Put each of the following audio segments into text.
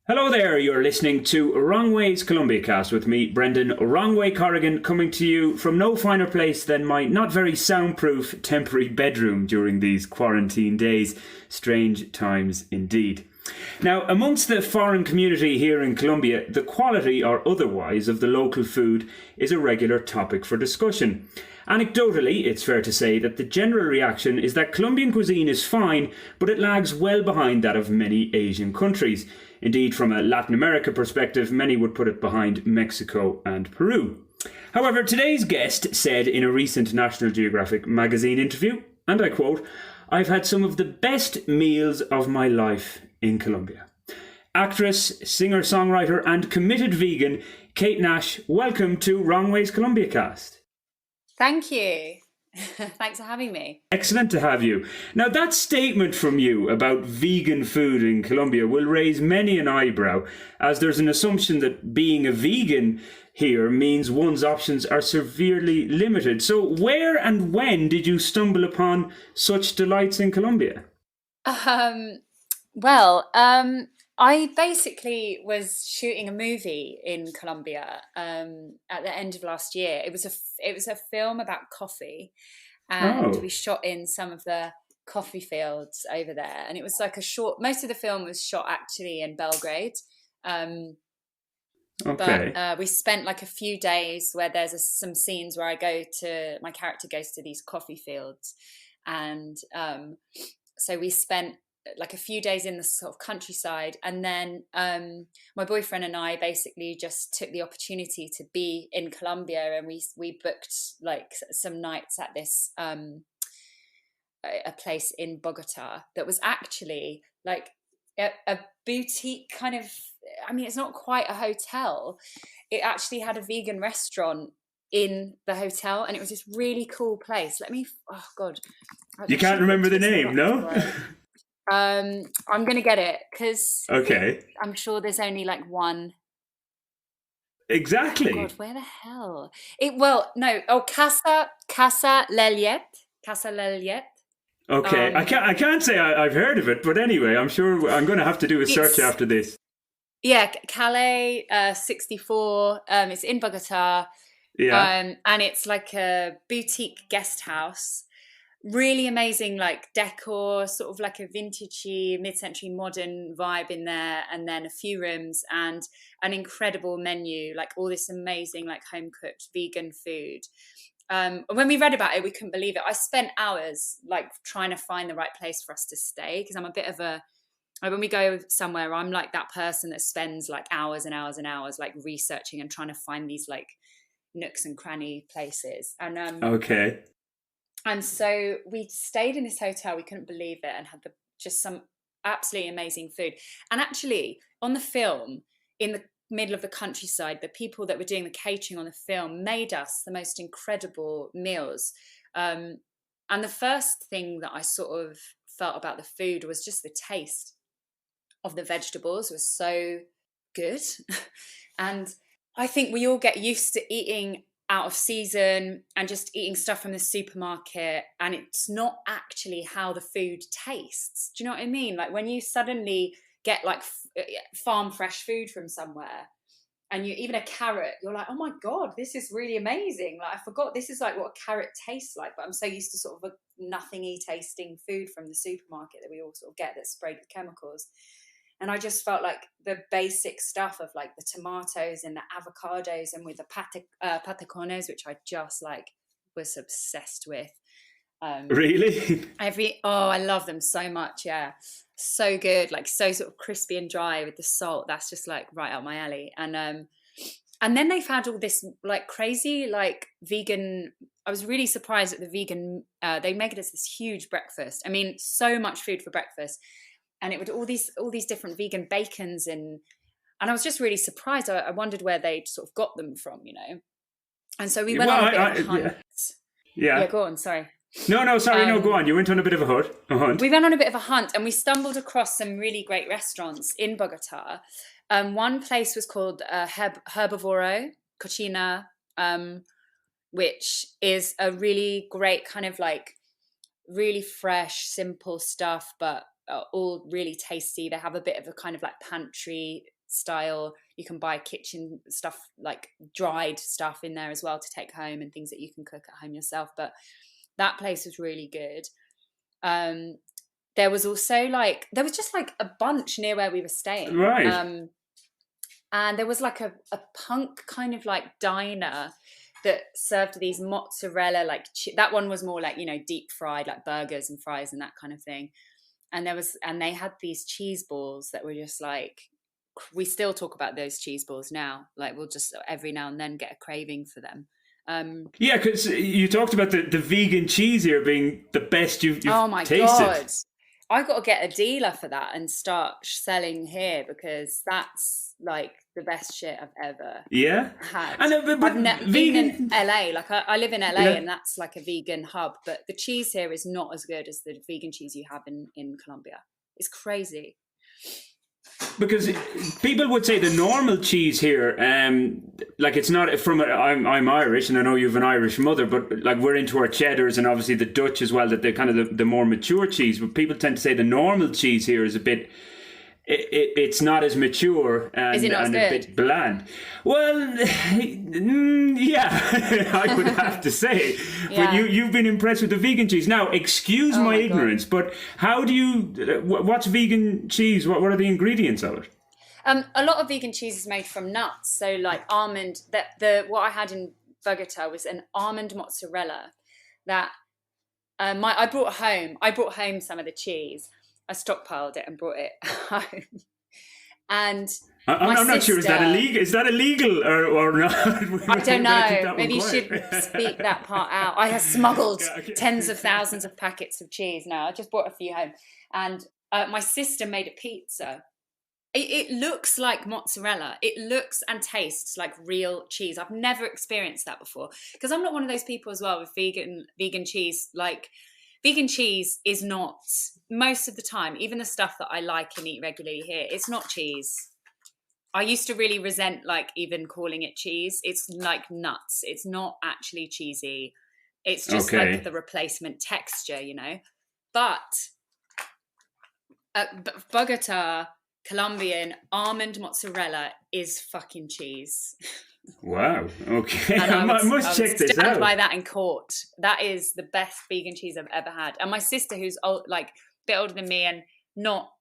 Hello there, you're listening to Wrong Way's Colombia cast with me, Brendan Wrong Way Corrigan, coming to you from no finer place than my not very soundproof temporary bedroom during these quarantine days. Strange times indeed. Now, amongst the foreign community here in Colombia, the quality or otherwise of the local food is a regular topic for discussion. Anecdotally, it's fair to say that the general reaction is that Colombian cuisine is fine, but it lags well behind that of many Asian countries. Indeed, from a Latin America perspective, many would put it behind Mexico and Peru. However, today's guest said in a recent National Geographic magazine interview, and I quote, "I've had some of the best meals of my life in Colombia." Actress, singer-songwriter and committed vegan, Kate Nash, welcome to Wrong Way's Colombia cast. Thank you. Thanks for having me. Excellent to have you. Now, that statement from you about vegan food in Colombia will raise many an eyebrow, as there's an assumption that being a vegan here means one's options are severely limited. So where and when did you stumble upon such delights in Colombia? I basically was shooting a movie in Colombia at the end of last year. It was a film about coffee, and we shot in some of the coffee fields over there. And it was like most of the film was shot actually in Belgrade. But we spent like a few days where there's some scenes where my character goes to these coffee fields, and so we spent like a few days in the sort of countryside, and then my boyfriend and I basically just took the opportunity to be in Colombia, and we booked like some nights at this a place in Bogotá that was actually like a boutique kind of, I mean, it's not quite a hotel. It actually had a vegan restaurant in the hotel, and it was this really cool place. Oh God. You can't remember the name, no? I'm gonna get it because I'm sure there's only like one. Exactly. Oh God, where the hell? Casa Leliet. Okay, I can't say I've heard of it, but anyway, I'm sure I'm going to have to do a search after this. Yeah, Calais 64. It's in Bogotá. Yeah. And it's like a boutique guest house. Really amazing, like decor, sort of like a vintagey mid-century modern vibe in there, and then a few rooms and an incredible menu, like all this amazing like home-cooked vegan food. When we read about it, we couldn't believe it. I spent hours like trying to find the right place for us to stay, because I'm a bit of when we go somewhere, I'm like that person that spends like hours and hours and hours like researching and trying to find these like nooks and cranny places. And so we stayed in this hotel. We couldn't believe it, and had just some absolutely amazing food. And actually, on the film, in the middle of the countryside, the people that were doing the catering on the film made us the most incredible meals. And the first thing that I sort of felt about the food was just the taste of the vegetables was so good. And I think we all get used to eating out of season and just eating stuff from the supermarket, and it's not actually how the food tastes. Do you know what I mean? Like when you suddenly get like farm fresh food from somewhere, and even a carrot, you're like, oh my God, this is really amazing. Like I forgot this is like what a carrot tastes like, but I'm so used to sort of a nothingy tasting food from the supermarket that we all sort of get that's sprayed with chemicals. And I just felt like the basic stuff of like the tomatoes and the avocados, and with the patacones, which I just like was obsessed with. Really? I love them so much. Yeah. So good. Like so sort of crispy and dry with the salt. That's just like right up my alley. And then they've had all this like crazy, like vegan. I was really surprised at the vegan. They make it as this huge breakfast. I mean, so much food for breakfast. And it would all these different vegan bacons, and I was just really surprised. I wondered where they'd sort of got them from, you know. And so we went on a bit of a hunt. Yeah, go on. Sorry. No, sorry, no, go on. You went on a bit of a hunt. We went on a bit of a hunt, and we stumbled across some really great restaurants in Bogotá. One place was called Herbivoro Cocina, which is a really great kind of like really fresh, simple stuff, but all really tasty. They have a bit of a kind of like pantry style. You can buy kitchen stuff, like dried stuff in there as well to take home, and things that you can cook at home yourself. But that place was really good. There was also there was just like a bunch near where we were staying. Right. And there was like a punk kind of like diner that served these mozzarella, that one was more like, you know, deep fried, like burgers and fries and that kind of thing. And they had these cheese balls that were just like, we still talk about those cheese balls now. Like we'll just every now and then get a craving for them. Yeah, because you talked about the vegan cheese here being the best you've oh my tasted. God. I got to get a dealer for that and start selling here, because that's like the best shit I've ever had. I know, but I've been in LA. Like I live in LA, and that's like a vegan hub. But the cheese here is not as good as the vegan cheese you have in Colombia. It's crazy. Because people would say the normal cheese here, like it's not from. I'm Irish, and I know you have an Irish mother, but like we're into our cheddars and obviously the Dutch as well. That they're kind of the more mature cheese. But people tend to say the normal cheese here is a bit. It's not as mature and a bit bland. Well, yeah, I would have to say. Yeah. But you've been impressed with the vegan cheese. Now, excuse my ignorance, but how do you? What's vegan cheese? What are the ingredients of it? A lot of vegan cheese is made from nuts. So like almond. What I had in Bogotá was an almond mozzarella that I brought home some of the cheese. I stockpiled it and brought it home. And I'm not sure. Is that illegal? Is that illegal or not? I don't know. Maybe you should speak that part out. I have smuggled tens of thousands of packets of cheese now. I just brought a few home. And my sister made a pizza. It looks like mozzarella. It looks and tastes like real cheese. I've never experienced that before, because I'm not one of those people as well with vegan cheese. Like, vegan cheese is not, most of the time, even the stuff that I like and eat regularly here, it's not cheese. I used to really resent like even calling it cheese. It's like nuts. It's not actually cheesy. It's just like the replacement texture, you know. But Bogotá Colombian almond mozzarella is fucking cheese. Wow. Okay. I must check this out. Stand by that in court. That is the best vegan cheese I've ever had. And my sister, who's old, like a bit older than me, and not,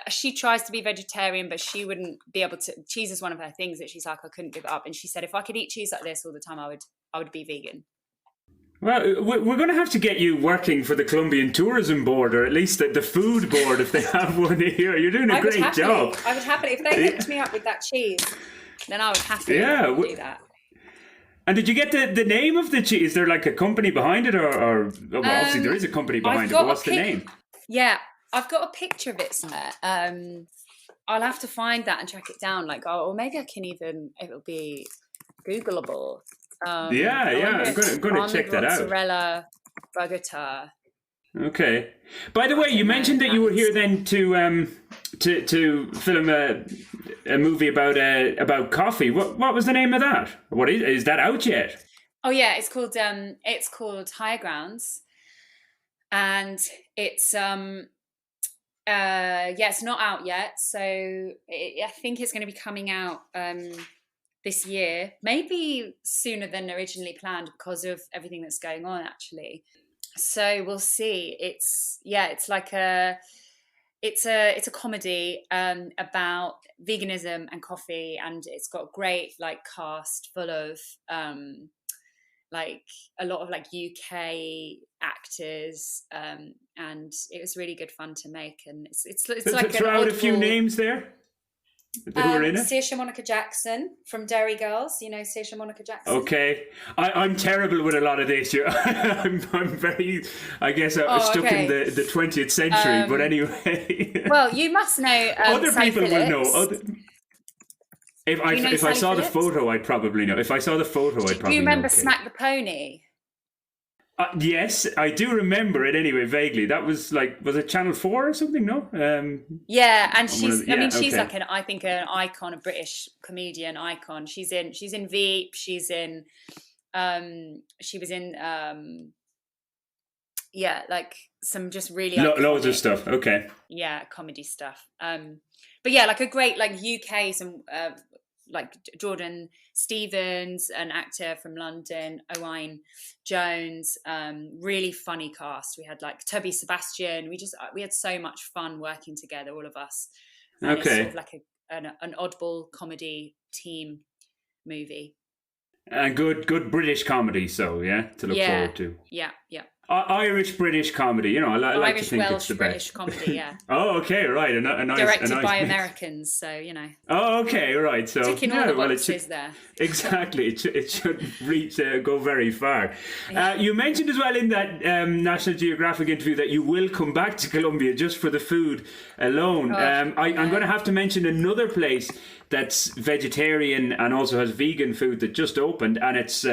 she tries to be vegetarian, but she wouldn't be able to. Cheese is one of her things that she's like, I couldn't give it up. And she said, if I could eat cheese like this all the time, I would be vegan. Well, we're going to have to get you working for the Colombian Tourism Board, or at least the food board, if they have one here. You're doing a great job. I would happily, if they hooked me up with that cheese, then I would happily do that. And did you get the name of the cheese? Is there like a company behind it, or obviously there is a company behind it, but what's the name? Yeah, I've got a picture of it somewhere. I'll have to find that and track it down. Or maybe I can even, it'll be Googleable. I'm going to check that out. Mozzarella, Bogotá. Okay. By the way, you mentioned that you were here then to film a movie about coffee. What was the name of that? What is that out yet? Oh yeah, it's called Higher Grounds, and it's it's not out yet. So I think it's going to be coming out this year, maybe sooner than originally planned because of everything that's going on, actually. So we'll see. It's like a comedy about veganism and coffee, and it's got a great like cast full of like a lot of like UK actors, and it was really good fun to make. And it's like throw out a few names there. Who are in it? Saoirse Monica Jackson from Derry Girls. You know Saoirse Monica Jackson? Okay. I'm terrible with a lot of this. I'm very, I guess, stuck in the 20th century. But anyway. Well, you must know other Sally people Phillips. will know. If I saw the photo, I'd probably know. If I saw the photo, I'd probably know. Do you remember Smack the Pony? Yes, I do remember it anyway, vaguely. That was it Channel 4 or something, no? Yeah, and she's like an icon, a British comedian icon. She's in Veep, she was in like some just really Loads of iconic, stuff. Okay. comedy stuff. But yeah, like a great like UK, some like Jordan Stevens, an actor from London, Owain Jones, really funny cast. We had like Toby Sebastian. We had so much fun working together, all of us. And it's sort of Okay. like an oddball comedy team movie. And good British comedy, so yeah, to look Yeah, forward to. yeah. Irish British comedy, you know, I like to Irish, think it's Welsh, the British best. comedy, yeah. Oh, okay, right. A Directed by nice mix. Americans, so, you know, Oh, okay, right. So ticking all the well, boxes there. exactly. It should reach go very far. Yeah. You mentioned as well in that National Geographic interview that you will come back to Colombia just for the food alone. I'm going to have to mention another place that's vegetarian and also has vegan food that just opened, and it's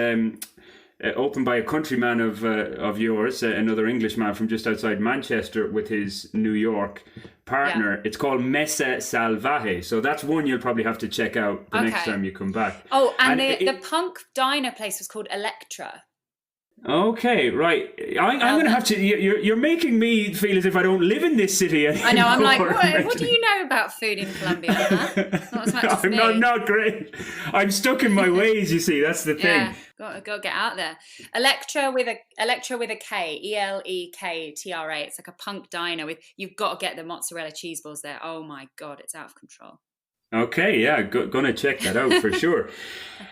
opened by a countryman of yours, another Englishman from just outside Manchester with his New York partner. Yeah. It's called Mesa Salvaje. So that's one you'll probably have to check out the next time you come back. Oh, and the punk diner place was called Electra. Okay, right. I'm going to have to. You're making me feel as if I don't live in this city anymore. I know. I'm like, what do you know about food in Colombia? Huh? Not as much as me. I'm not great. I'm stuck in my ways. You see, that's the thing. Yeah, got to get out there. Electra with a K, ELEKTRA. It's like a punk diner with. You've got to get the mozzarella cheese balls there. Oh my god, it's out of control. Okay, yeah, gonna check that out for sure.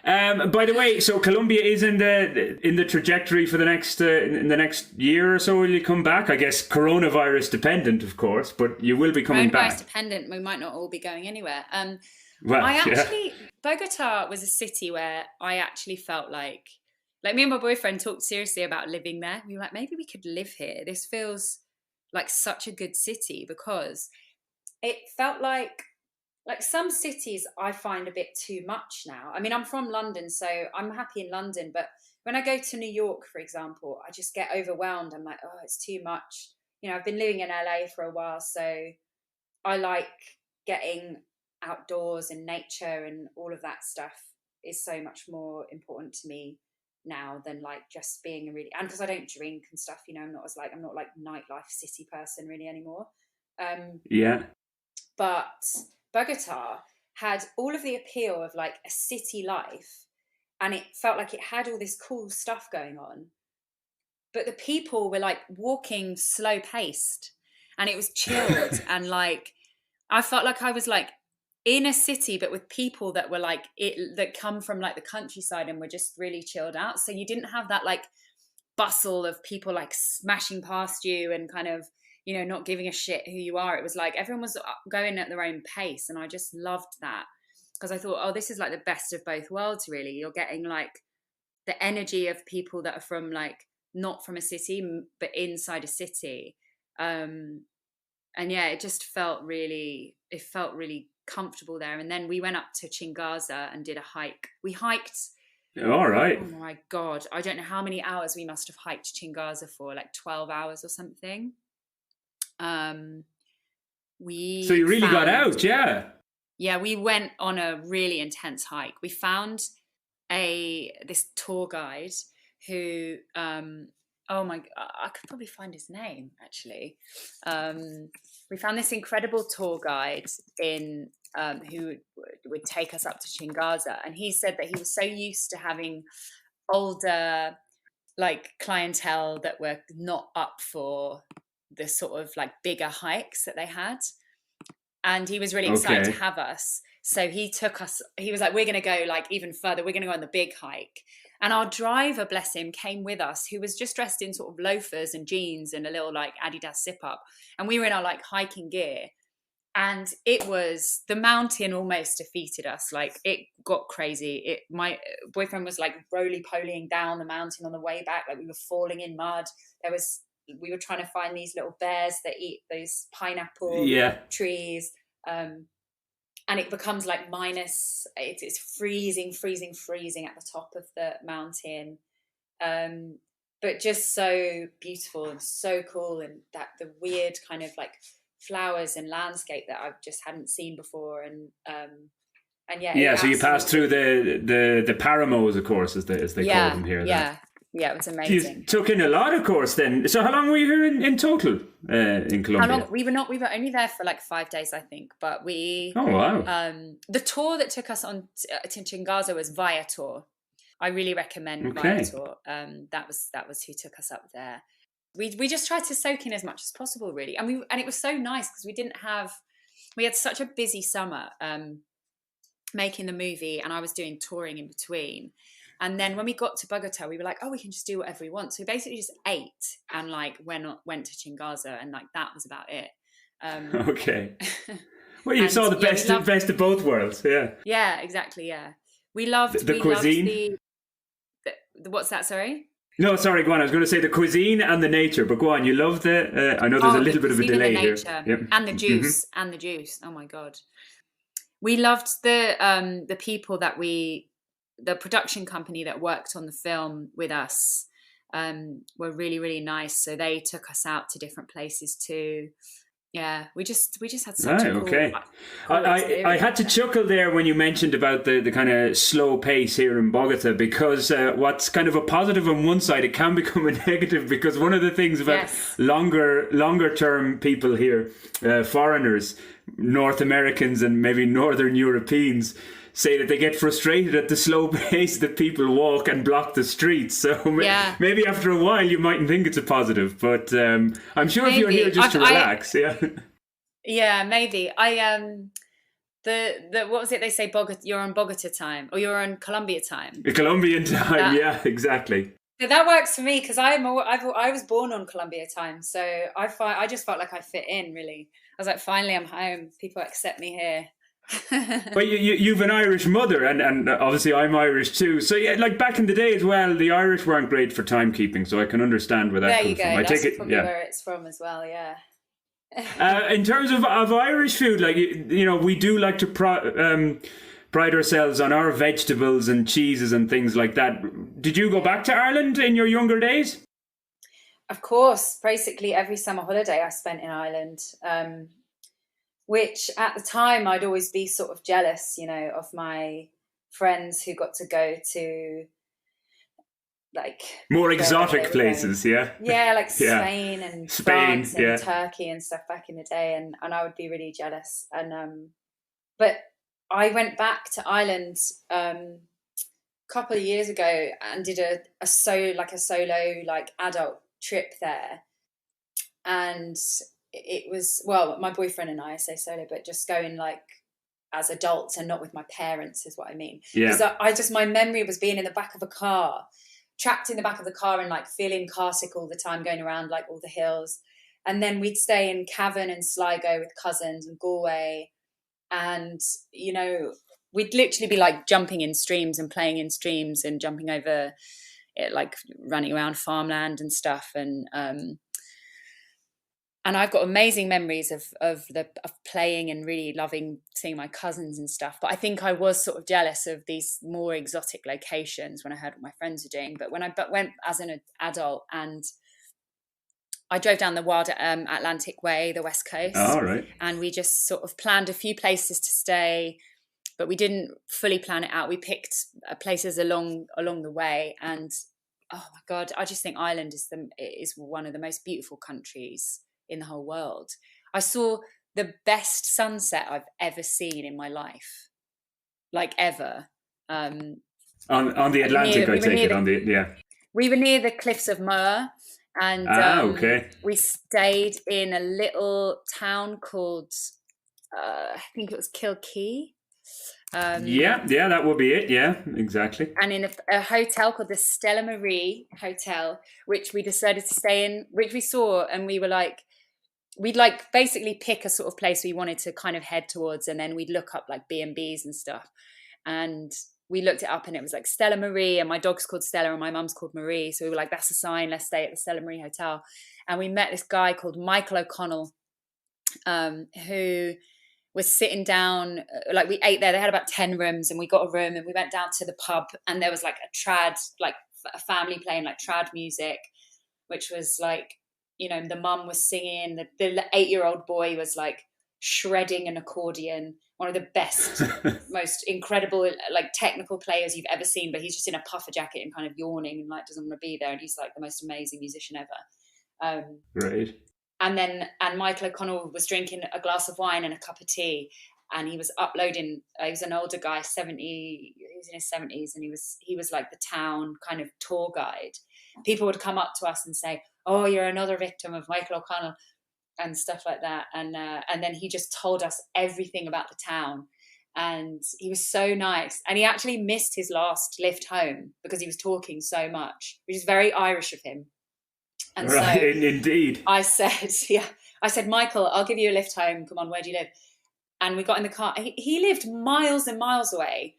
By the way, so Colombia is in the trajectory for the next in the next year or so. Will you come back? I guess coronavirus dependent, of course, but you will be coming back. Coronavirus dependent. We might not all be going anywhere. Well, Bogotá was a city where I actually felt like me and my boyfriend talked seriously about living there. We were like, maybe we could live here. This feels like such a good city because it felt like some cities I find a bit too much now. I mean, I'm from London, so I'm happy in London. But when I go to New York, for example, I just get overwhelmed. I'm like, oh, it's too much. You know, I've been living in LA for a while, so I like getting outdoors and nature and all of that stuff is so much more important to me now than like just being and because I don't drink and stuff, you know, I'm not like nightlife city person really anymore. But Bogotá had all of the appeal of like a city life, and it felt like it had all this cool stuff going on, but the people were like walking slow paced and it was chilled and like I felt like I was like in a city but with people that were like that come from like the countryside and were just really chilled out, so you didn't have that like bustle of people like smashing past you and kind of, you know, not giving a shit who you are. It was like everyone was going at their own pace, and I just loved that because I thought, oh, this is like the best of both worlds really. You're getting like the energy of people that are from like not from a city but inside a city, and yeah, it just felt really comfortable there. And then we went up to Chingaza and did a hike. We hiked. All right. Oh my god, I don't know how many hours we must have hiked Chingaza for, like 12 hours or something. So you really got out, yeah, we went on a really intense hike. We found this tour guide who oh my, I could probably find his name actually. We found this incredible tour guide in who would take us up to Chingaza, and he said that he was so used to having older like clientele that were not up for the sort of like bigger hikes that they had, and he was really excited to have us. So he took us, he was like, we're going to go like even further, we're going to go on the big hike. And our driver, bless him, came with us, who was just dressed in sort of loafers and jeans and a little like Adidas zip up, and we were in our like hiking gear, and it was, the mountain almost defeated us. Like it got crazy. My boyfriend was like roly-polying down the mountain on the way back, like we were falling in mud. We were trying to find these little bears that eat those pineapple trees. And it becomes like minus, it's freezing at the top of the mountain. But just so beautiful and so cool, and that the weird kind of like flowers and landscape that I just hadn't seen before. And yeah. So you passed through the paramos, of course, as they call them here. Yeah. Yeah, it was You amazing. took in a lot, of course, then. So how long were you here in total in Colombia? How long? We were only there for like 5 days, I think. But Oh, wow. the tour that took us on to Chingaza was Viator. I really recommend Okay. Viator. That was who took us up there. We just tried to soak in as much as possible, really, and it was so nice because we had such a busy summer making the movie, and I was doing touring in between. And then when we got to Bogotá, we were like, oh, we can just do whatever we want. So we basically just ate and like went to Chingaza, and like that was about it. Okay. Well, you saw the best of both worlds. Yeah. Yeah, exactly. Yeah, we loved the cuisine. What's that? Sorry. No, sorry, go on. I was going to say the cuisine and the nature, but go on. You love the. I know there's a little bit of a delay here. Yep. And the juice, and the juice. Oh my god, we loved the people that the production company that worked on the film with us were really, really nice. So they took us out to different places too. Yeah, we just had such a cool, okay. Cool I had to chuckle there when you mentioned about the kind of slow pace here in Bogota, because what's kind of a positive on one side, it can become a negative, because one of the things about longer term people here, foreigners, North Americans and maybe Northern Europeans, say that they get frustrated at the slow pace that people walk and block the streets. So maybe after a while you mightn't think it's a positive, but I'm sure if you're here just to relax, yeah, maybe. The what was it they say? You're on Bogota time, or you're on Colombia time. Colombian time, yeah, exactly. So that works for me because I was born on Colombia time, so I just felt like I fit in. Really, I was like, finally, I'm home. People accept me here. But you've an Irish mother, and obviously I'm Irish too. So yeah, like back in the day as well, the Irish weren't great for timekeeping, so I can understand where that comes from. I take it, probably where it's from as well. Yeah. In terms of Irish food, like you know, we do like to pride ourselves on our vegetables and cheeses and things like that. Did you go back to Ireland in your younger days? Of course, basically every summer holiday I spent in Ireland. Which at the time I'd always be sort of jealous, you know, of my friends who got to go to like more exotic places, like Spain and France and Turkey and stuff back in the day, and I would be really jealous. And but I went back to Ireland a couple of years ago and did a solo adult trip there, and it was, well, my boyfriend and I say solo, but just going like as adults and not with my parents is what I mean. Because my memory was being in the back of a car, trapped in the back of the car and like feeling car sick all the time, going around like all the hills. And then we'd stay in Cavan and Sligo with cousins and Galway. And, you know, we'd literally be like jumping in streams and playing in streams and jumping over it, like running around farmland and stuff. And I've got amazing memories of playing and really loving seeing my cousins and stuff. But I think I was sort of jealous of these more exotic locations when I heard what my friends were doing. But when I went as an adult, and I drove down the wild Atlantic Way, the West Coast. Oh, right. And we just sort of planned a few places to stay, but we didn't fully plan it out. We picked places along the way. And oh my God, I just think Ireland is one of the most beautiful countries in the whole world. I saw the best sunset I've ever seen in my life, like ever. On the Atlantic, I take it. We were near the cliffs of Moher, and we stayed in a little town called I think it was Kilkee. That would be it. Yeah, exactly. And in a hotel called the Stella Marie Hotel, which we decided to stay in, which we saw, and we were like, we'd like basically pick a sort of place we wanted to kind of head towards, and then we'd look up like B&Bs and stuff. And we looked it up, and it was like Stella Marie, and my dog's called Stella and my mum's called Marie. So we were like, that's a sign, let's stay at the Stella Marie Hotel. And we met this guy called Michael O'Connell, who was sitting down, like we ate there. They had about 10 rooms, and we got a room, and we went down to the pub, and there was like a family playing like trad music, which was like, you know, the mum was singing, the 8-year-old boy was like shredding an accordion, one of the best, most incredible, like technical players you've ever seen, but he's just in a puffer jacket and kind of yawning and like doesn't want to be there. And he's like the most amazing musician ever. Right. And Michael O'Connell was drinking a glass of wine and a cup of tea, and he was uploading. He was an older guy, 70. He was in his 70s, and he was like the town kind of tour guide. People would come up to us and say, "Oh, you're another victim of Michael O'Connell," and stuff like that. And then he just told us everything about the town, and he was so nice. And he actually missed his last lift home because he was talking so much, which is very Irish of him. And right, so indeed. I said, Michael, I'll give you a lift home. Come on, where do you live? And we got in the car. He lived miles and miles away,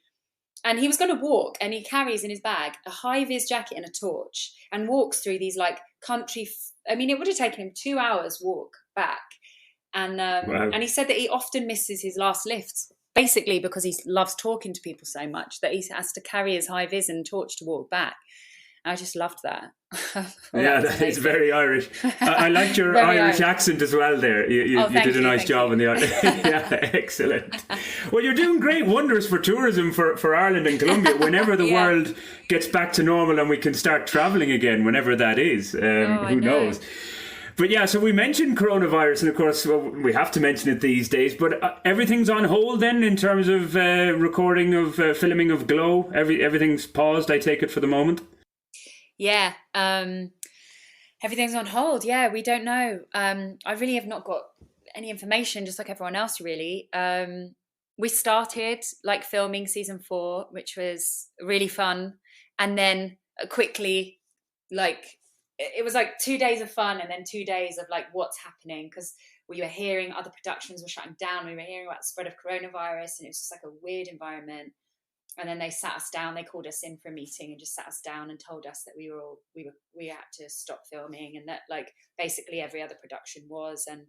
and he was going to walk, and he carries in his bag a high-vis jacket and a torch and walks through these like country. I mean, it would have taken him 2 hours walk back. And Wow. and he said that he often misses his last lift, basically because he loves talking to people so much that he has to carry his high-vis and torch to walk back. I just loved that. Yeah, that is very Irish. I liked your Irish accent as well there. You did a nice job in the Irish. Yeah, excellent. Well, you're doing great wonders for tourism for Ireland and Colombia whenever the world gets back to normal and we can start travelling again, whenever that is. Who knows? But yeah, so we mentioned coronavirus, and of course, well, we have to mention it these days, but everything's on hold then in terms of recording of filming of Glow. Everything's paused, I take it, for the moment. Yeah, everything's on hold. Yeah, we don't know. I really have not got any information, just like everyone else, really. We started like filming season 4, which was really fun. And then quickly, like, it was like 2 days of fun and then 2 days of like what's happening, because we were hearing other productions were shutting down. We were hearing about the spread of coronavirus, and it was just like a weird environment. And then they sat us down. They called us in for a meeting and just sat us down and told us that we had to stop filming, and that like basically every other production was. And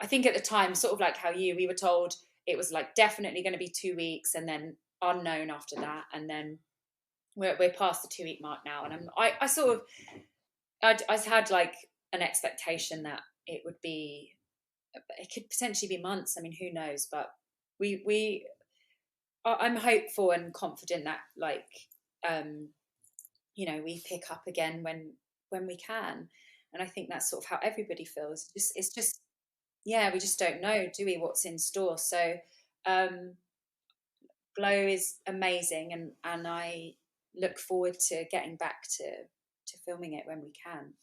I think at the time, sort of like how we were told it was like definitely going to be 2 weeks, and then unknown after that. And then we're past the 2-week mark now, and I sort of I had like an expectation that it could potentially be months. I mean, who knows? But I'm hopeful and confident that like we pick up again when we can. And I think that's sort of how everybody feels. It's just we just don't know, do we, what's in store. So Glow is amazing, and I look forward to getting back to filming it when we can.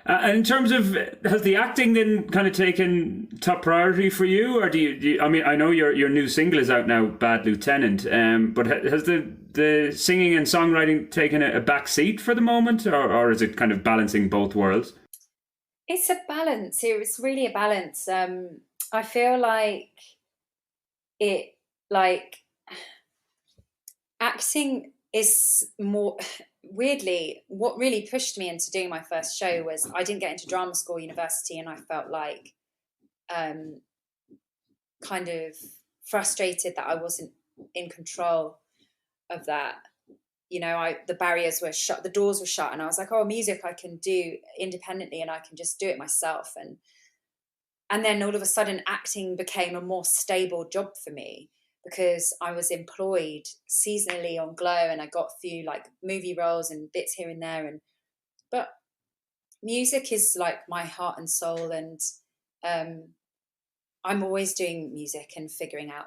And in terms of, has the acting then kind of taken top priority for you, or do you I mean, I know your new single is out now, Bad Lieutenant, but has the singing and songwriting taken a back seat for the moment, or is it kind of balancing both worlds? It's a balance. It's really a balance. I feel like acting is more, weirdly, what really pushed me into doing my first show was I didn't get into drama school, university, and I felt like kind of frustrated that I wasn't in control of that. The barriers were shut, the doors were shut, and I was like, oh, music I can do independently and I can just do it myself. And then all of a sudden acting became a more stable job for me, because I was employed seasonally on Glow, and I got a few like movie roles and bits here and there. But music is like my heart and soul, and I'm always doing music and figuring out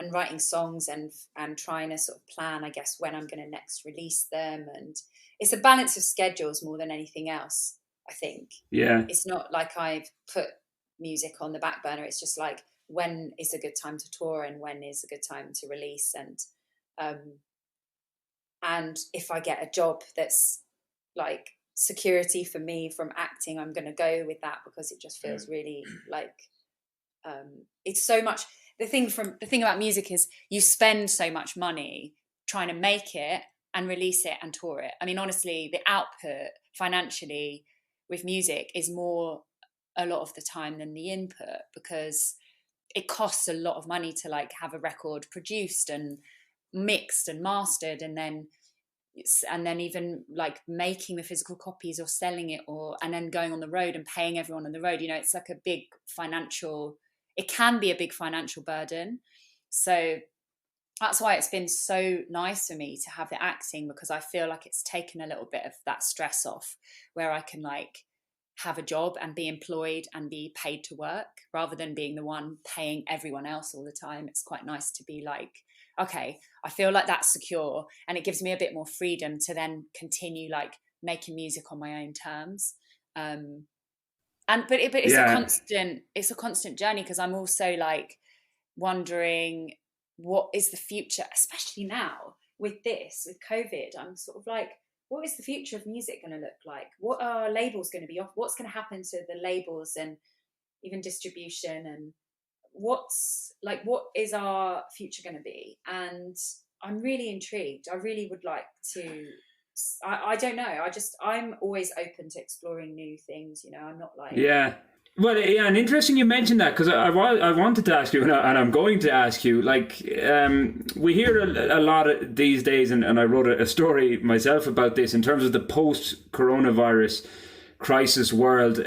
and writing songs and trying to sort of plan, I guess, when I'm going to next release them. And it's a balance of schedules more than anything else, I think. Yeah. It's not like I've put music on the back burner. It's just like, when is a good time to tour and when is a good time to release. And if I get a job that's like security for me from acting, I'm going to go with that, because it just feels really like it's so much. The thing about music is you spend so much money trying to make it and release it and tour it. I mean, honestly, the output financially with music is more a lot of the time than the input, because it costs a lot of money to like have a record produced and mixed and mastered, and then and then even like making the physical copies or selling it, and then going on the road and paying everyone on the road, it's like it can be a big financial burden. So that's why it's been so nice for me to have the acting, because I feel like it's taken a little bit of that stress off, where I can like have a job and be employed and be paid to work, rather than being the one paying everyone else all the time. It's quite nice to be like, okay, I feel like that's secure, and it gives me a bit more freedom to then continue like making music on my own terms. But it's a constant journey, because I'm also like wondering what is the future, especially now with COVID. I'm sort of like, what is the future of music going to look like? What are labels going to be off? What's going to happen to the labels and even distribution? And what is our future going to be? And I'm really intrigued. I really would like to, I don't know. I'm always open to exploring new things. I'm not like... Yeah. Well, yeah, and interesting you mentioned that, because I wanted to ask you, and I'm going to ask you, like, we hear a lot these days, and I wrote a story myself about this, in terms of the post-coronavirus crisis world,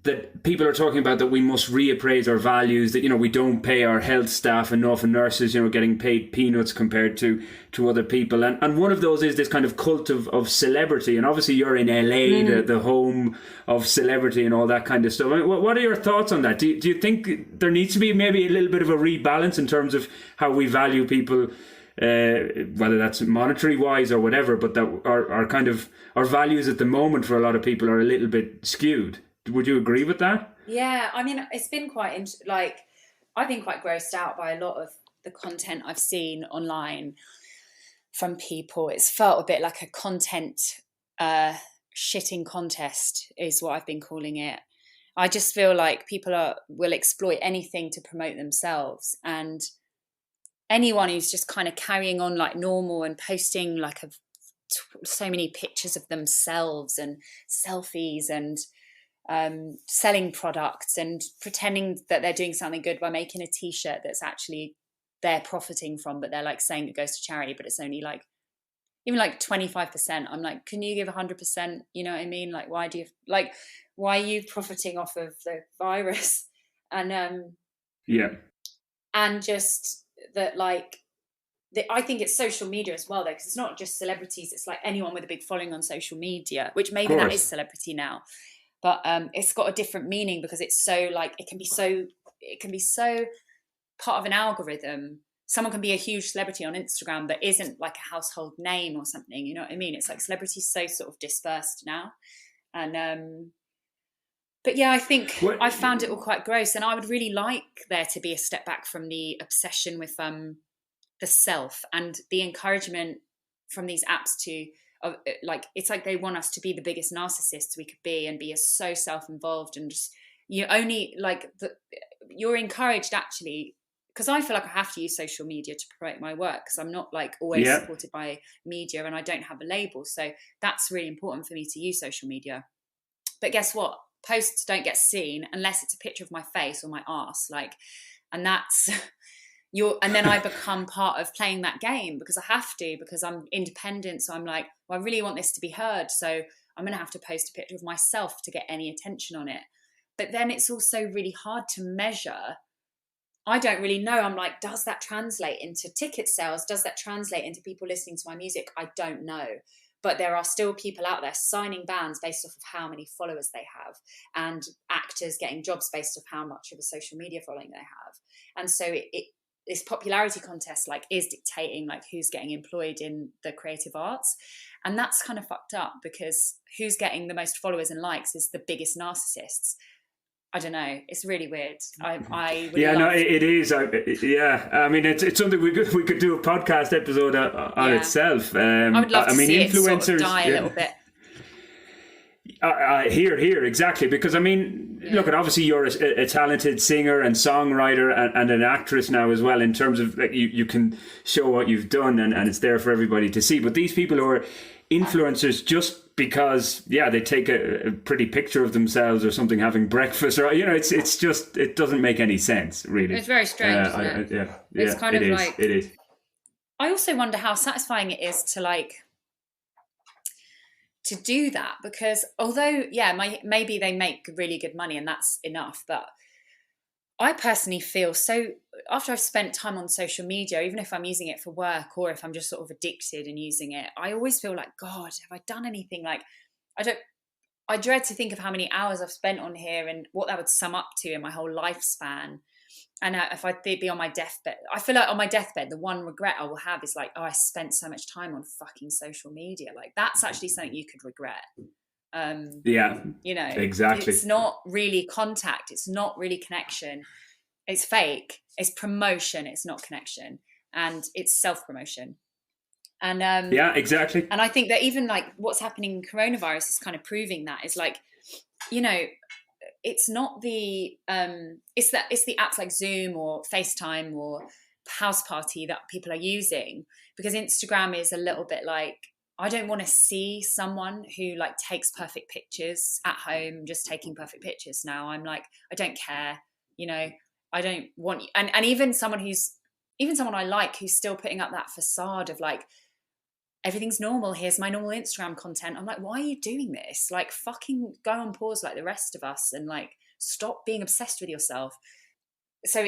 that people are talking about that we must reappraise our values, that, we don't pay our health staff enough, and nurses, getting paid peanuts compared to other people. And one of those is this kind of cult of celebrity. And obviously you're in LA, the home of celebrity and all that kind of stuff. I mean, what are your thoughts on that? Do you think there needs to be maybe a little bit of a rebalance in terms of how we value people, whether that's monetary wise or whatever, but that our values at the moment for a lot of people are a little bit skewed? Would you agree with that? Yeah, I mean, it's been quite I've been quite grossed out by a lot of the content I've seen online from people. It's felt a bit like a content shitting contest is what I've been calling it. I just feel like people will exploit anything to promote themselves, and anyone who's just kind of carrying on like normal and posting like so many pictures of themselves and selfies and selling products and pretending that they're doing something good by making a t-shirt that's actually they're profiting from, but they're like saying it goes to charity, but it's only like even like 25%. I'm like, can you give 100%? You know what I mean? Like, why are you profiting off of the virus? And and just that, like, I think it's social media as well, though, because it's not just celebrities. It's like anyone with a big following on social media, which maybe that is celebrity now. But it's got a different meaning, because it's so like it can be so part of an algorithm. Someone can be a huge celebrity on Instagram but isn't like a household name or something. You know what I mean? It's like celebrity's so sort of dispersed now. And but yeah, I think I found it all quite gross, and I would really like there to be a step back from the obsession with the self and the encouragement from these apps to like, it's like they want us to be the biggest narcissists we could be and be so self-involved, and just you're encouraged actually, because I feel like I have to use social media to promote my work, because I'm not like always supported by media and I don't have a label, so that's really important for me to use social media. But guess what, posts don't get seen unless it's a picture of my face or my arse, like, and that's and then I become part of playing that game, because I have to, because I'm independent. So I'm like, well, I really want this to be heard, so I'm going to have to post a picture of myself to get any attention on it. But then it's also really hard to measure. I don't really know. I'm like, does that translate into ticket sales? Does that translate into people listening to my music? I don't know. But there are still people out there signing bands based off of how many followers they have, and actors getting jobs based off how much of a social media following they have. And so this popularity contest like is dictating like who's getting employed in the creative arts, and that's kind of fucked up, because who's getting the most followers and likes is the biggest narcissists. I don't know, it's really weird. It is. I mean, it's something we could do a podcast episode on itself. I would love to see it sort of die a little bit. Here, exactly. Because I mean, look, obviously you're a talented singer and songwriter and an actress now as well, in terms of like you can show what you've done and it's there for everybody to see. But these people who are influencers just because, they take a pretty picture of themselves or something having breakfast, or, it's just, it doesn't make any sense, really. It's very strange, isn't it? It's kind of like... It is. I also wonder how satisfying it is to like to do that, because although maybe they make really good money and that's enough, but I personally feel so, after I've spent time on social media, even if I'm using it for work or if I'm just sort of addicted and using it, I always feel like, God, have I done anything? Like, I dread to think of how many hours I've spent on here and what that would sum up to in my whole lifespan. And if I'd be on my deathbed, I feel like on my deathbed, the one regret I will have is like, oh, I spent so much time on fucking social media. Like, that's actually something you could regret. Yeah, You know, exactly. it's not really contact. It's not really connection. It's fake. It's promotion. It's not connection. And it's self-promotion. And yeah, exactly. And I think that even like what's happening in coronavirus is kind of proving that. Is like, you know, it's not the it's the apps like Zoom or FaceTime or House Party that people are using, because Instagram is a little bit like, I don't want to see someone who like takes perfect pictures at home, just taking perfect pictures now. I'm like, I don't care, you know, I don't want you. And even someone I like who's still putting up that facade of like, everything's normal, here's my normal Instagram content. I'm like, why are you doing this? Like, fucking go on pause like the rest of us and like stop being obsessed with yourself. So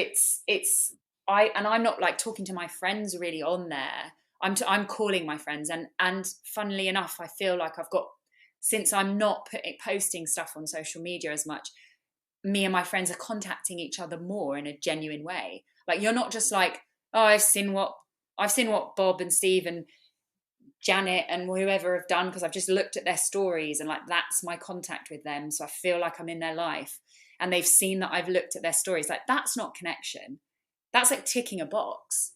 I'm not like talking to my friends really on there. I'm calling my friends, and funnily enough, I feel like I've got, since I'm not posting stuff on social media as much, me and my friends are contacting each other more in a genuine way. Like, you're not just like, oh, I've seen what Bob and Steve and Janet and whoever have done because I've just looked at their stories and like that's my contact with them, so I feel like I'm in their life, and they've seen that I've looked at their stories. Like, that's not connection. That's like ticking a box.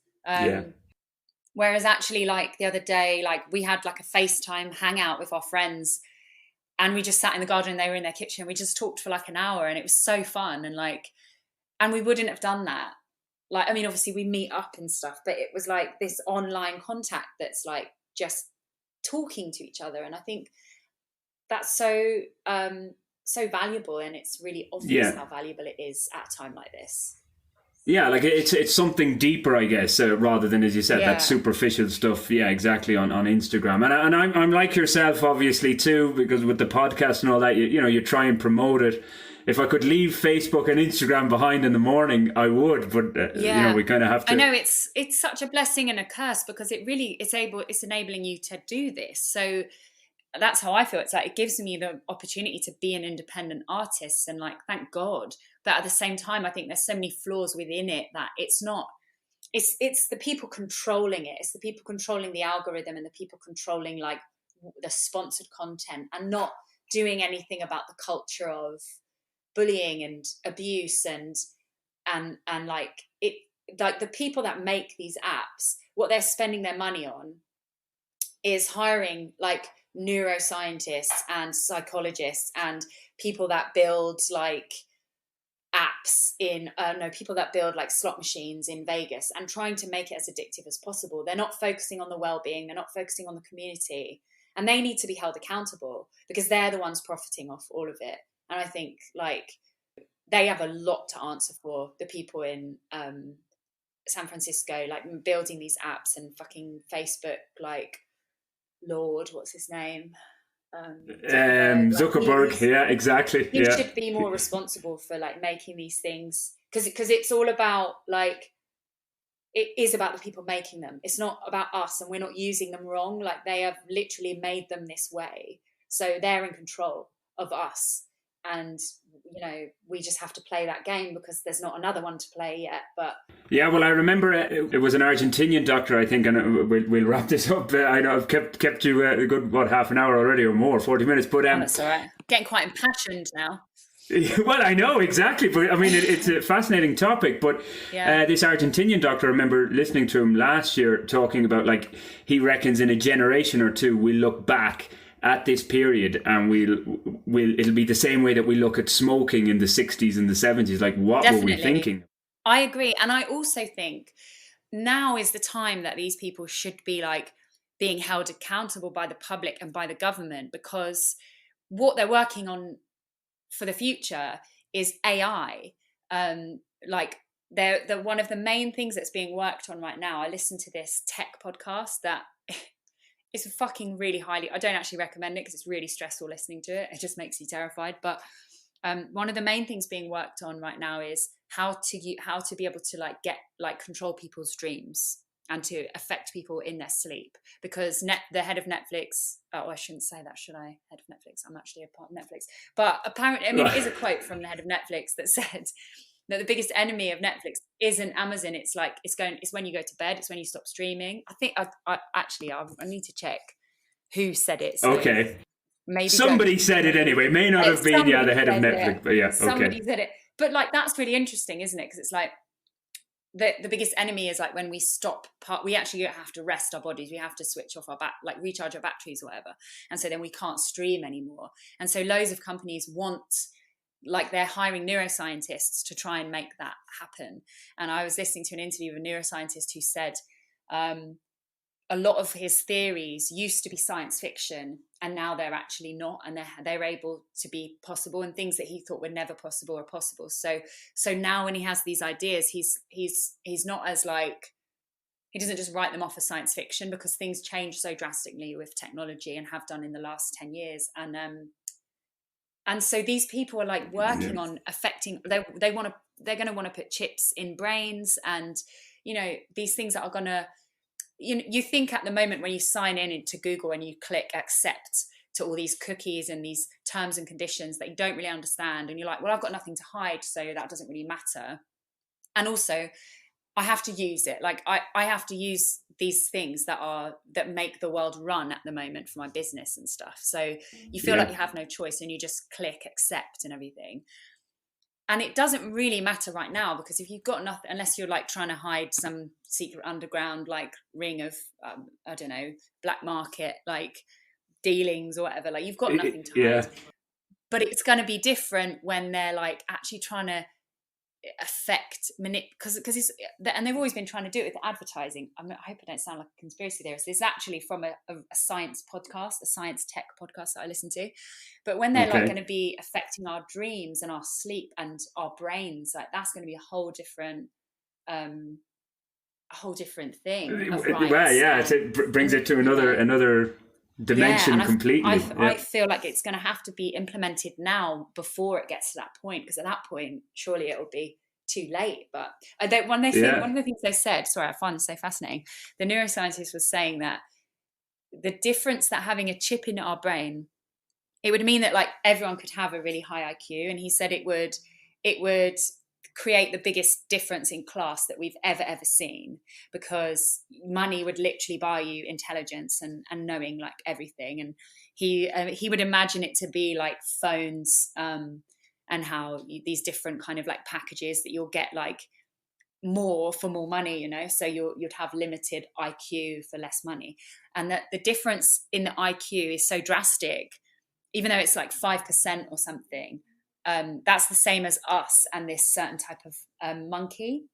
Whereas actually, like the other day, like we had like a FaceTime hangout with our friends, and we just sat in the garden and they were in their kitchen. We just talked for like an hour, and it was so fun. And like, and we wouldn't have done that. Like, I mean, obviously we meet up and stuff, but it was like this online contact that's like just talking to each other. And I think that's so valuable, and it's really obvious how valuable it is at a time like this. Yeah, like it's something deeper, I guess, rather than, as you said, that superficial stuff. Yeah, exactly, on Instagram. And I'm like yourself, obviously, too, because with the podcast and all that, you know, you try and promote it. If I could leave Facebook and Instagram behind in the morning, I would. But you know, we kind of have to. I know it's such a blessing and a curse, because it's enabling you to do this. So that's how I feel. It's like it gives me the opportunity to be an independent artist, and like, thank God. But at the same time, I think there's so many flaws within it that it's not. It's the people controlling it. It's the people controlling the algorithm and the people controlling like the sponsored content, and not doing anything about the culture of bullying and abuse and like it. Like, the people that make these apps, what they're spending their money on is hiring like neuroscientists and psychologists and people that build like apps people that build like slot machines in Vegas, and trying to make it as addictive as possible. They're not focusing on the well-being, they're not focusing on the community, and they need to be held accountable because they're the ones profiting off all of it. And I think like they have a lot to answer for, the people in San Francisco, like building these apps, and fucking Facebook, like Lord, what's his name? Zuckerberg. Like, yeah, exactly. He should be more responsible for like making these things, because it's all about like, it is about the people making them. It's not about us, and we're not using them wrong. Like, they have literally made them this way, so they're in control of us. And you know, we just have to play that game because there's not another one to play yet. But yeah, well, I remember it was an Argentinian doctor, I think, and we'll wrap this up. I know I've kept you a good half an hour already, or more, 40 minutes. But that's all right. Getting quite impassioned now. Well, I know, exactly, but I mean, it's a fascinating topic. But this Argentinian doctor, I remember listening to him last year talking about, like, he reckons in a generation or two we'll look back at this period and it'll be the same way that we look at smoking in the 60s and the 70s. Like, what Definitely. were we thinking? I agree. And I also think now is the time that these people should be like being held accountable by the public and by the government, because what they're working on for the future is AI. Like, one of the main things that's being worked on right now, I listen to this tech podcast that it's fucking really highly, I don't actually recommend it because it's really stressful listening to it. It just makes you terrified. But one of the main things being worked on right now is how to be able to like get like control people's dreams and to affect people in their sleep. Because the head of Netflix, oh, I shouldn't say that, should I? Head of Netflix, I'm actually a part of Netflix. But apparently, I mean, it is a quote from the head of Netflix that said that the biggest enemy of Netflix isn't Amazon. It's like it's when you go to bed. It's when you stop streaming. I think I need to check who said it. So okay. Maybe somebody said it anyway. May not have been the head of Netflix, but yeah, somebody said it. But like that's really interesting, isn't it? Because it's like the biggest enemy is like when we stop. We actually have to rest our bodies. We have to switch off like recharge our batteries or whatever. And so then we can't stream anymore. And so loads of companies want, like, they're hiring neuroscientists to try and make that happen. And I was listening to an interview with a neuroscientist who said a lot of his theories used to be science fiction and now they're actually not, and they're able to be possible, and things that he thought were never possible are possible. So now when he has these ideas, he's not as like, he doesn't just write them off as science fiction, because things change so drastically with technology and have done in the last 10 years. And so these people are like working on affecting, they're going to want to put chips in brains, and, you know, these things that are going to, you think at the moment when you sign in into Google and you click accept to all these cookies and these terms and conditions that you don't really understand, and you're like, well, I've got nothing to hide, so that doesn't really matter. And also I have to use it. Like I have to use these things that make the world run at the moment for my business and stuff. So you feel like you have no choice and you just click accept and everything. And it doesn't really matter right now, because if you've got nothing, unless you're like trying to hide some secret underground like ring of I don't know, black market like dealings or whatever, like you've got nothing to hide. But it's going to be different when they're like actually trying to affect because it's, and they've always been trying to do it with advertising. I hope I don't sound like a conspiracy theorist. It's actually from a science podcast, a science tech podcast that I listen to. But when they're like going to be affecting our dreams and our sleep and our brains, like that's going to be a whole different thing. Well, yeah, it brings it to another dimension completely. I feel like it's going to have to be implemented now before it gets to that point, because at that point surely it will be too late. But one of the things they said, sorry, I find this so fascinating, the neuroscientist was saying that the difference that having a chip in our brain, it would mean that like everyone could have a really high IQ, and he said it would create the biggest difference in class that we've ever seen, because money would literally buy you intelligence and knowing like everything. And he would imagine it to be like phones, and how these different kind of like packages that you'll get like more for more money, you know, so you'd have limited IQ for less money, and that the difference in the IQ is so drastic, even though it's like 5% or something. That's the same as us and this certain type of monkey,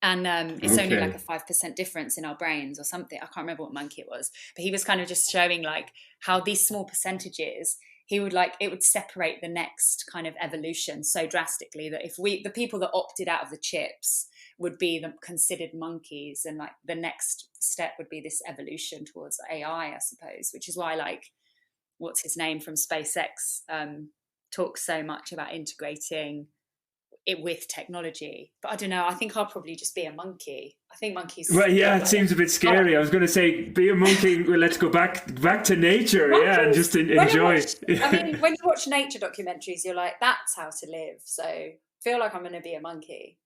and it's only like a 5% difference in our brains or something. I can't remember what monkey it was, but he was kind of just showing like how these small percentages, it would separate the next kind of evolution so drastically that if the people that opted out of the chips would be considered monkeys, and like the next step would be this evolution towards AI, I suppose, which is why like what's his name from SpaceX talks so much about integrating it with technology. But I don't know, I think I'll probably just be a monkey. I think monkeys, well, yeah, it seems a bit scary. I was going to say be a monkey. Well, let's go back to nature. Monkeys, yeah, and just enjoy. I mean, when you watch nature documentaries, you're like, that's how to live. So I feel like I'm going to be a monkey.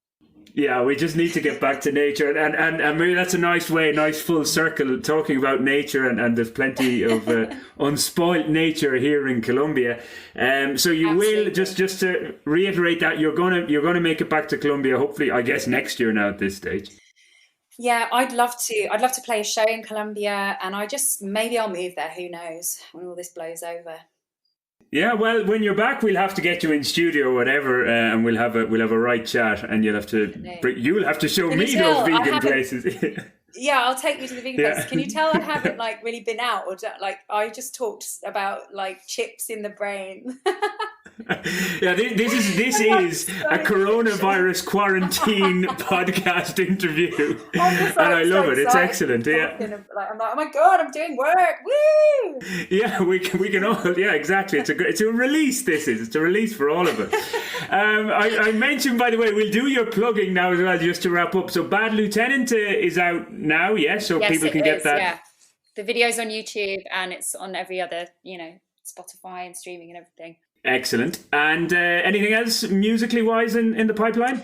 Yeah, we just need to get back to nature, and maybe that's a nice full circle talking about nature, and there's plenty of unspoilt nature here in Colombia. So you Absolutely. Will just to reiterate that you're gonna make it back to Colombia, hopefully, I guess next year now at this stage. Yeah, I'd love to play a show in Colombia, and maybe I'll move there. Who knows when all this blows over. Yeah, well, when you're back, we'll have to get you in studio or whatever, and we'll have a right chat, and you'll have to show me those vegan places. Yeah, I'll take you to the vegan places. Can you tell I haven't like really been out, or like I just talked about like chips in the brain? Yeah, this is a coronavirus quarantine podcast interview, and I love it. It's excellent. Yeah, I'm like, oh my god, I'm doing work. Woo! Yeah, we can all. Yeah, exactly. It's a release. It's a release for all of us. I mentioned, by the way, we'll do your plugging now as well, just to wrap up. So, Bad Lieutenant is out now, yes, so people can get that. Yeah, the video's on YouTube and it's on every other, Spotify and streaming and everything. Excellent. And anything else musically wise in the pipeline?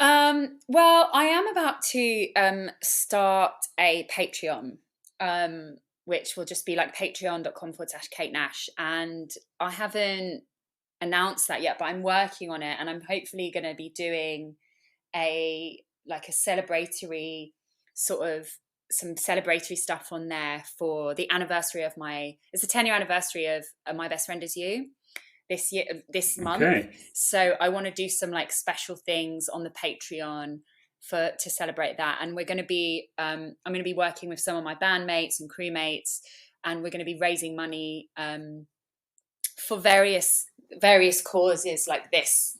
Well, I am about to start a Patreon, which will just be like patreon.com/Kate Nash. And I haven't announced that yet, but I'm working on it, and I'm hopefully going to be doing a celebratory some celebratory stuff on there for the anniversary of it's the 10-year anniversary of My Best Friend Is You this month. Okay. So I want to do some special things on the Patreon to celebrate that. And we're going to be I'm going to be working with some of my bandmates and crewmates, and we're going to be raising money for various causes like this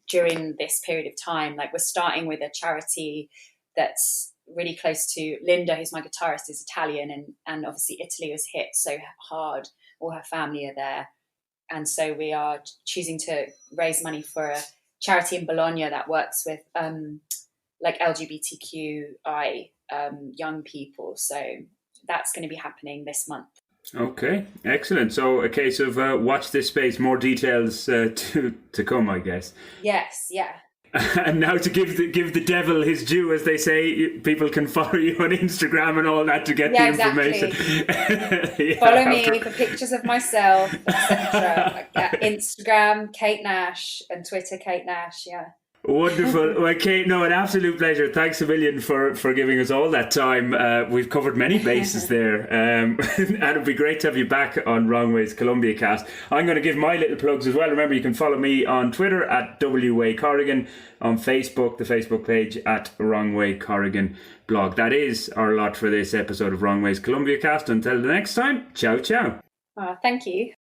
during this period of time. We're starting with a charity that's really close to Linda, who's my guitarist, is Italian, and obviously Italy was hit so hard. All her family are there. And so we are choosing to raise money for a charity in Bologna that works with LGBTQI young people. So that's going to be happening this month. Okay, excellent. So a case of watch this space, more details to come, I guess. Yes, yeah. And now to give the devil his due, as they say, people can follow you on Instagram and all that to get the information. Follow me for pictures of myself, etc. Instagram, Kate Nash, and Twitter, Kate Nash. Yeah. Wonderful. Well, Kate, an absolute pleasure. Thanks a million for giving us all that time. We've covered many bases there. And it'd be great to have you back on Wrong Way's Colombia cast. I'm going to give my little plugs as well. Remember, you can follow me on Twitter at WA Corrigan, on Facebook, the Facebook page at Wrong Way Corrigan blog. That is our lot for this episode of Wrong Way's Colombia cast. Until the next time, ciao, ciao. Thank you.